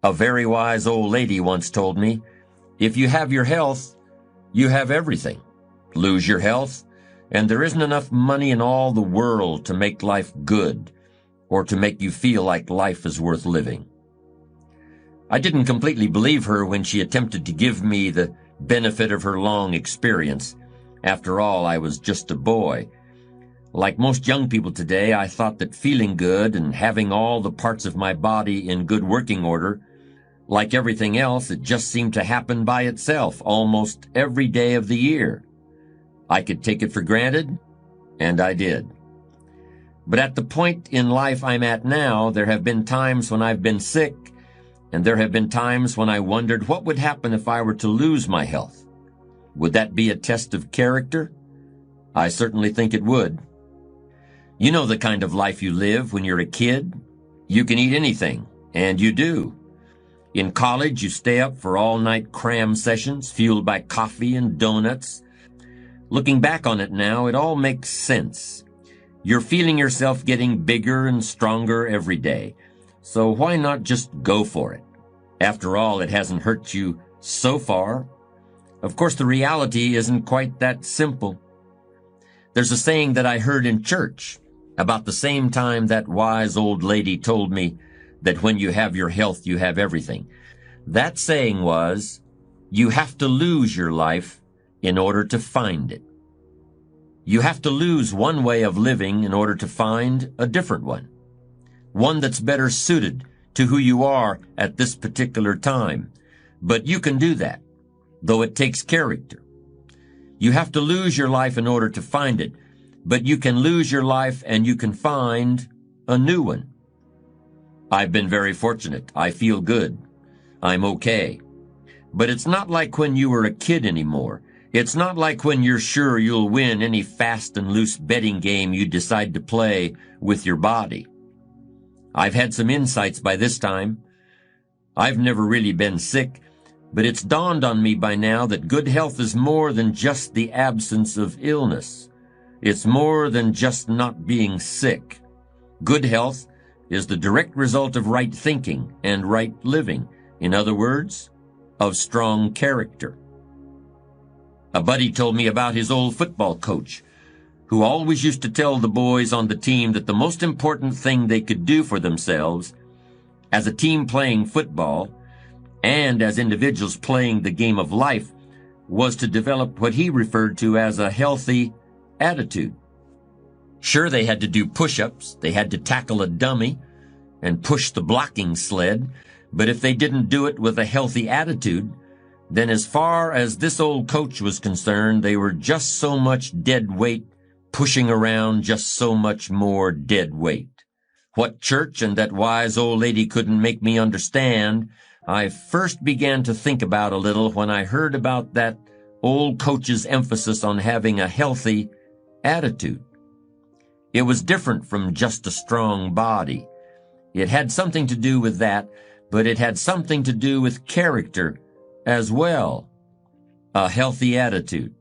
A very wise old lady once told me, if you have your health, you have everything. Lose your health, and there isn't enough money in all the world to make life good or to make you feel like life is worth living. I didn't completely believe her when she attempted to give me the benefit of her long experience. After all, I was just a boy. Like most young people today, I thought that feeling good and having all the parts of my body in good working order, like everything else, it just seemed to happen by itself almost every day of the year. I could take it for granted, and I did. But at the point in life I'm at now, there have been times when I've been sick, and there have been times when I wondered what would happen if I were to lose my health. Would that be a test of character? I certainly think it would. You know the kind of life you live when you're a kid. You can eat anything, and you do. In college, you stay up for all-night cram sessions fueled by coffee and donuts. Looking back on it now, it all makes sense. You're feeling yourself getting bigger and stronger every day. So why not just go for it? After all, it hasn't hurt you so far. Of course, the reality isn't quite that simple. There's a saying that I heard in church about the same time that wise old lady told me that when you have your health, you have everything. That saying was, you have to lose your life in order to find it. You have to lose one way of living in order to find a different one that's better suited to who you are at this particular time. But you can do that, though it takes character. You have to lose your life in order to find it, but you can lose your life and you can find a new one. I've been very fortunate. I feel good. I'm okay. But it's not like when you were a kid anymore. It's not like when you're sure you'll win any fast and loose betting game you decide to play with your body. I've had some insights by this time. I've never really been sick, but it's dawned on me by now that good health is more than just the absence of illness. It's more than just not being sick. Good health is the direct result of right thinking and right living. In other words, of strong character. A buddy told me about his old football coach, who always used to tell the boys on the team that the most important thing they could do for themselves as a team playing football and as individuals playing the game of life was to develop what he referred to as a healthy attitude. Sure, they had to do push-ups, they had to tackle a dummy and push the blocking sled, but if they didn't do it with a healthy attitude, then as far as this old coach was concerned, they were just so much dead weight pushing around just so much more dead weight. What church and that wise old lady couldn't make me understand, I first began to think about a little when I heard about that old coach's emphasis on having a healthy attitude. It was different from just a strong body. It had something to do with that, but it had something to do with character as well. A healthy attitude.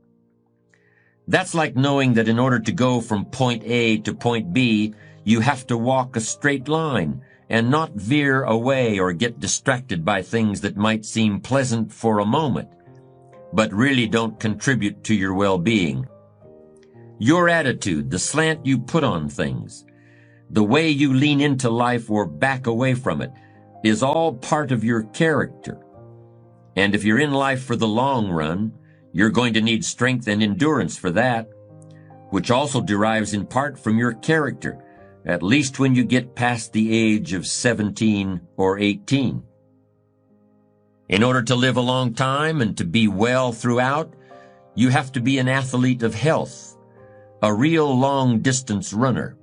That's like knowing that in order to go from point A to point B, you have to walk a straight line and not veer away or get distracted by things that might seem pleasant for a moment, but really don't contribute to your well-being. Your attitude, the slant you put on things, the way you lean into life or back away from it, is all part of your character. And if you're in life for the long run, you're going to need strength and endurance for that, which also derives in part from your character, at least when you get past the age of 17 or 18. In order to live a long time and to be well throughout, you have to be an athlete of health, a real long-distance runner.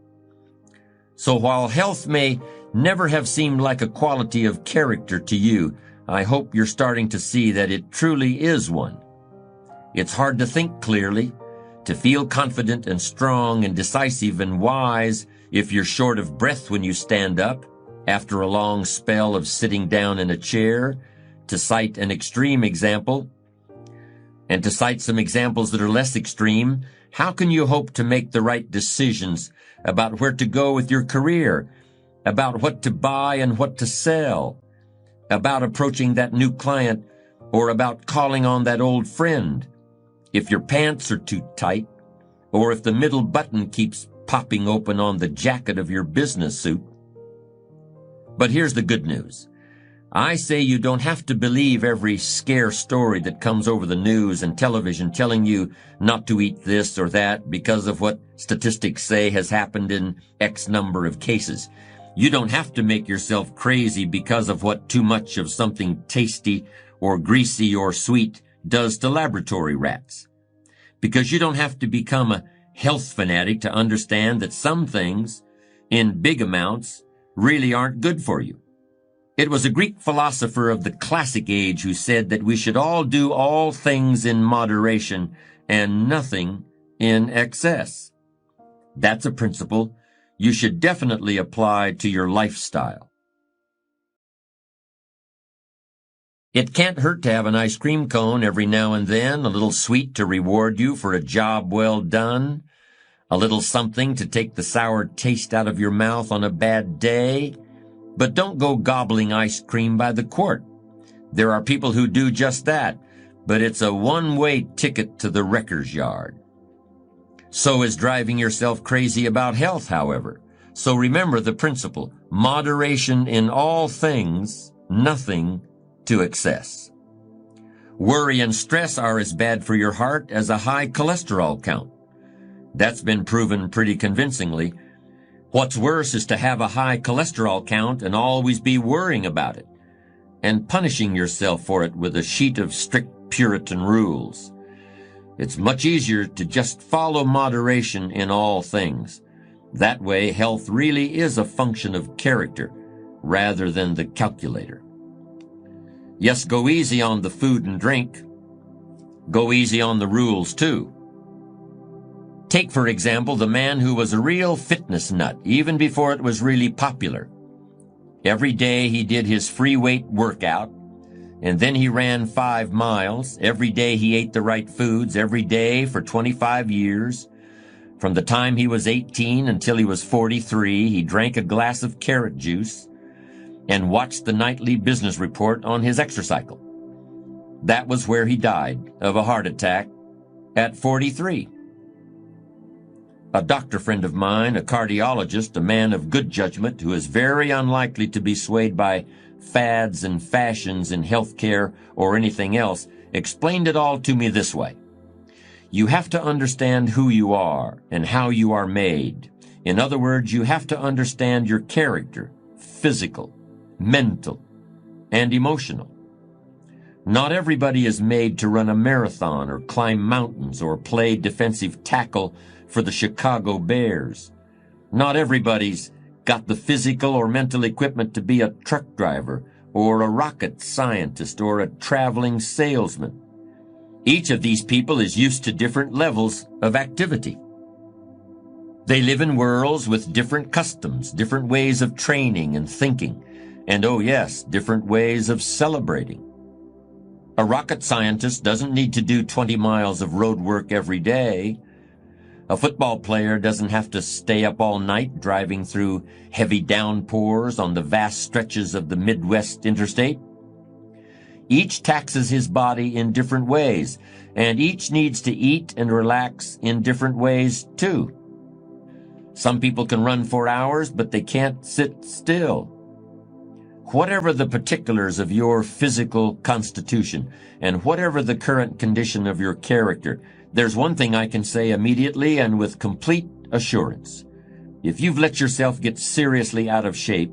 So while health may never have seemed like a quality of character to you, I hope you're starting to see that it truly is one. It's hard to think clearly, to feel confident and strong and decisive and wise if you're short of breath when you stand up after a long spell of sitting down in a chair, to cite an extreme example. And to cite some examples that are less extreme, how can you hope to make the right decisions about where to go with your career, about what to buy and what to sell, about approaching that new client, or about calling on that old friend, if your pants are too tight, or if the middle button keeps popping open on the jacket of your business suit. But here's the good news. I say you don't have to believe every scare story that comes over the news and television telling you not to eat this or that because of what statistics say has happened in X number of cases. You don't have to make yourself crazy because of what too much of something tasty or greasy or sweet does to laboratory rats. Because you don't have to become a health fanatic to understand that some things, in big amounts, really aren't good for you. It was a Greek philosopher of the classic age who said that we should all do all things in moderation and nothing in excess. That's a principle you should definitely apply to your lifestyle. It can't hurt to have an ice cream cone every now and then, a little sweet to reward you for a job well done, a little something to take the sour taste out of your mouth on a bad day. But don't go gobbling ice cream by the quart. There are people who do just that, but it's a one-way ticket to the wrecker's yard. So is driving yourself crazy about health, however. So remember the principle, moderation in all things, nothing to excess. Worry and stress are as bad for your heart as a high cholesterol count. That's been proven pretty convincingly. What's worse is to have a high cholesterol count and always be worrying about it, and punishing yourself for it with a sheet of strict Puritan rules. It's much easier to just follow moderation in all things. That way, health really is a function of character rather than the calculator. Yes, go easy on the food and drink. Go easy on the rules, too. Take, for example, the man who was a real fitness nut, even before it was really popular. Every day he did his free weight workout, and then he ran 5 miles. Every day he ate the right foods, every day for 25 years. From the time he was 18 until he was 43, he drank a glass of carrot juice and watched the nightly business report on his exercycle. That was where he died of a heart attack at 43. A doctor friend of mine, a cardiologist, a man of good judgment who is very unlikely to be swayed by fads and fashions in healthcare or anything else, explained it all to me this way. You have to understand who you are and how you are made. In other words, you have to understand your character, physical, mental, and emotional. Not everybody is made to run a marathon or climb mountains or play defensive tackle for the Chicago Bears. Not everybody's got the physical or mental equipment to be a truck driver or a rocket scientist or a traveling salesman. Each of these people is used to different levels of activity. They live in worlds with different customs, different ways of training and thinking, and oh yes, different ways of celebrating. A rocket scientist doesn't need to do 20 miles of road work every day. A football player doesn't have to stay up all night driving through heavy downpours on the vast stretches of the Midwest interstate. Each taxes his body in different ways, and each needs to eat and relax in different ways, too. Some people can run for hours, but they can't sit still. Whatever the particulars of your physical constitution, and whatever the current condition of your character, there's one thing I can say immediately and with complete assurance. If you've let yourself get seriously out of shape,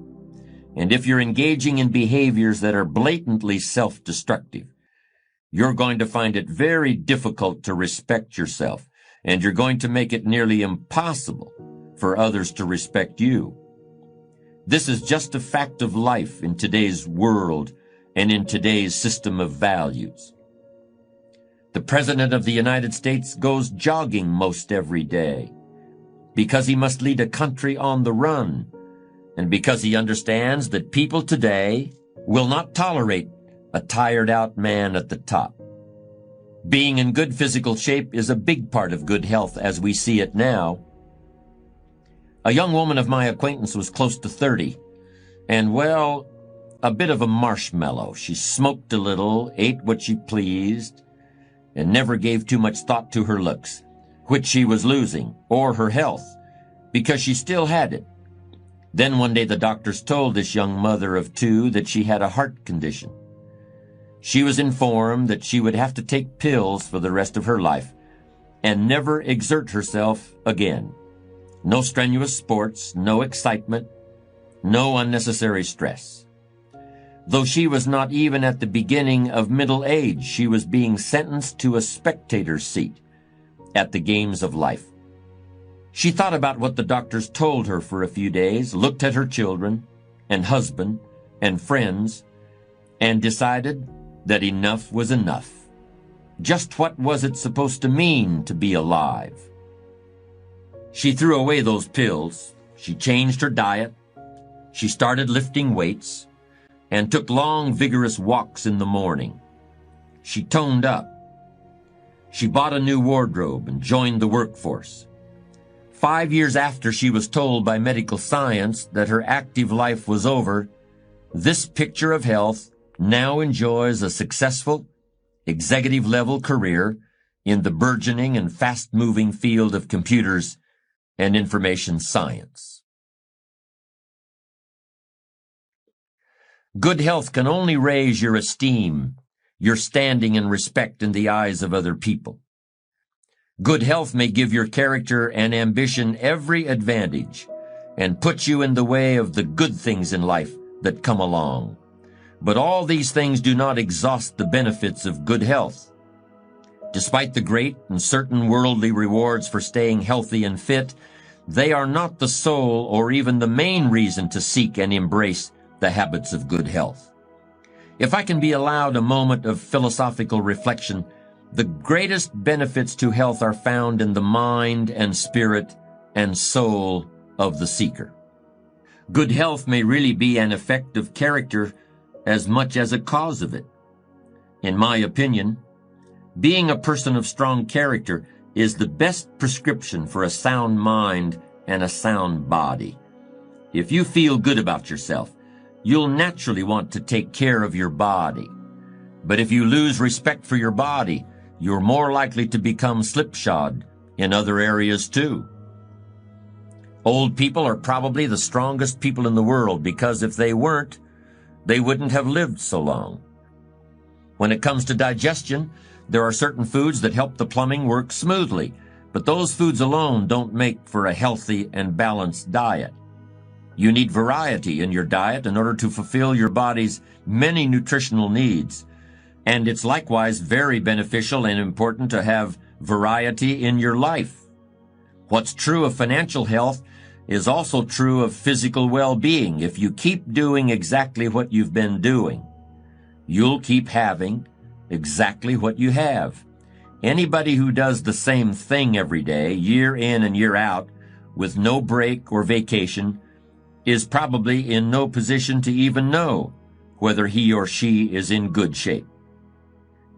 and if you're engaging in behaviors that are blatantly self-destructive, you're going to find it very difficult to respect yourself, and you're going to make it nearly impossible for others to respect you. This is just a fact of life in today's world and in today's system of values. The President of the United States goes jogging most every day because he must lead a country on the run, and because he understands that people today will not tolerate a tired-out man at the top. Being in good physical shape is a big part of good health as we see it now. A young woman of my acquaintance was close to 30, and well, a bit of a marshmallow. She smoked a little, ate what she pleased, and never gave too much thought to her looks, which she was losing, or her health, because she still had it. Then one day the doctors told this young mother of two that she had a heart condition. She was informed that she would have to take pills for the rest of her life and never exert herself again. No strenuous sports, no excitement, no unnecessary stress. Though she was not even at the beginning of middle age, she was being sentenced to a spectator's seat at the games of life. She thought about what the doctors told her for a few days, looked at her children and husband and friends, and decided that enough was enough. Just what was it supposed to mean to be alive? She threw away those pills. She changed her diet. She started lifting weights and took long, vigorous walks in the morning. She toned up. She bought a new wardrobe and joined the workforce. 5 years after she was told by medical science that her active life was over, this picture of health now enjoys a successful, executive-level career in the burgeoning and fast-moving field of computers and information science. Good health can only raise your esteem, your standing and respect in the eyes of other people. Good health may give your character and ambition every advantage and put you in the way of the good things in life that come along. But all these things do not exhaust the benefits of good health. Despite the great and certain worldly rewards for staying healthy and fit, they are not the sole or even the main reason to seek and embrace the habits of good health. If I can be allowed a moment of philosophical reflection, the greatest benefits to health are found in the mind and spirit and soul of the seeker. Good health may really be an effect of character as much as a cause of it. In my opinion, being a person of strong character is the best prescription for a sound mind and a sound body. If you feel good about yourself, you'll naturally want to take care of your body. But if you lose respect for your body, you're more likely to become slipshod in other areas too. Old people are probably the strongest people in the world because if they weren't, they wouldn't have lived so long. When it comes to digestion, there are certain foods that help the plumbing work smoothly, but those foods alone don't make for a healthy and balanced diet. You need variety in your diet in order to fulfill your body's many nutritional needs, and it's likewise very beneficial and important to have variety in your life. What's true of financial health is also true of physical well-being. If you keep doing exactly what you've been doing, you'll keep having exactly what you have. Anybody who does the same thing every day, year in and year out, with no break or vacation, is probably in no position to even know whether he or she is in good shape.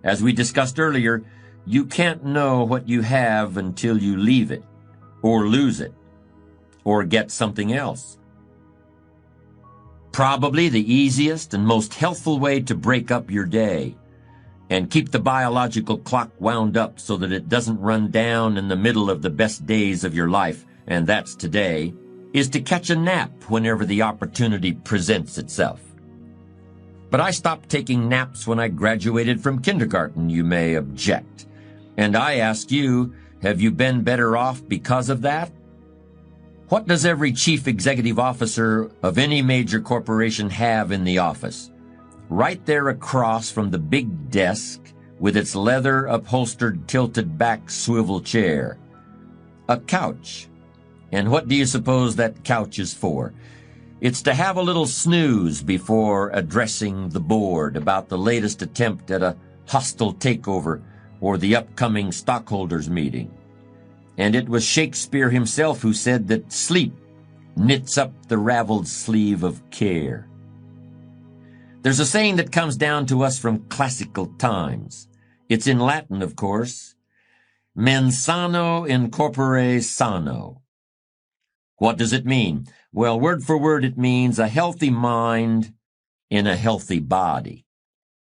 As we discussed earlier, you can't know what you have until you leave it, or lose it, or get something else. Probably the easiest and most healthful way to break up your day and keep the biological clock wound up so that it doesn't run down in the middle of the best days of your life, and that's today, is to catch a nap whenever the opportunity presents itself. But I stopped taking naps when I graduated from kindergarten, you may object. And I ask you, have you been better off because of that? What does every chief executive officer of any major corporation have in the office? Right there across from the big desk with its leather-upholstered tilted-back swivel chair. A couch. And what do you suppose that couch is for? It's to have a little snooze before addressing the board about the latest attempt at a hostile takeover or the upcoming stockholders' meeting. And it was Shakespeare himself who said that sleep knits up the raveled sleeve of care. There's a saying that comes down to us from classical times. It's in Latin, of course. Mens sano in corpore sano. What does it mean? Well, word for word, it means a healthy mind in a healthy body.